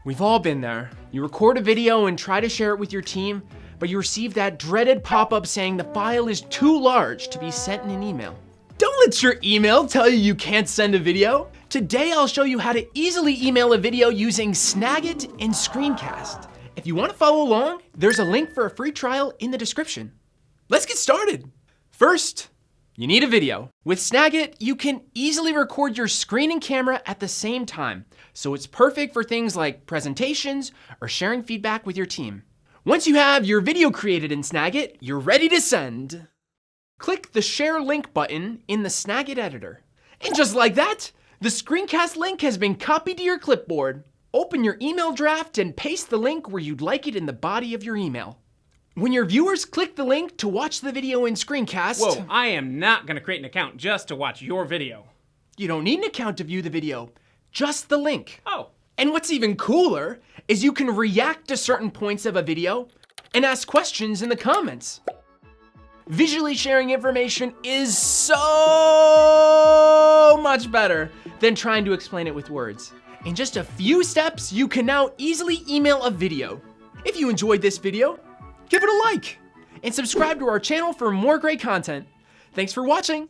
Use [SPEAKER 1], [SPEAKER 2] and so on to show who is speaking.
[SPEAKER 1] We've all been there. You record a video and try to share it with your team, but you receive that dreaded pop-up saying the file is too large to be sent in an email. Don't let your email tell you you can't send a video. Today I'll show you how to easily email a video using Snagit and Screencast. If you want to follow along, there's a link for a free trial in the description. Let's get started. First, you need a video. With Snagit, you can easily record your screen and camera at the same time, so it's perfect for things like presentations or sharing feedback with your team. Once you have your video created in Snagit, you're ready to send. Click the Share Link button in the Snagit editor. And just like that, the Screencast link has been copied to your clipboard. Open your email draft and paste the link where you'd like it in the body of your email. When your viewers click the link to watch the video in Screencast...
[SPEAKER 2] Whoa, I am not gonna create an account just to watch your video.
[SPEAKER 1] You don't need an account to view the video, just the link.
[SPEAKER 2] Oh.
[SPEAKER 1] And what's even cooler is you can react to certain points of a video and ask questions in the comments. Visually sharing information is so much better than trying to explain it with words. In just a few steps, you can now easily email a video. If you enjoyed this video, give it a like and subscribe to our channel for more great content. Thanks for watching.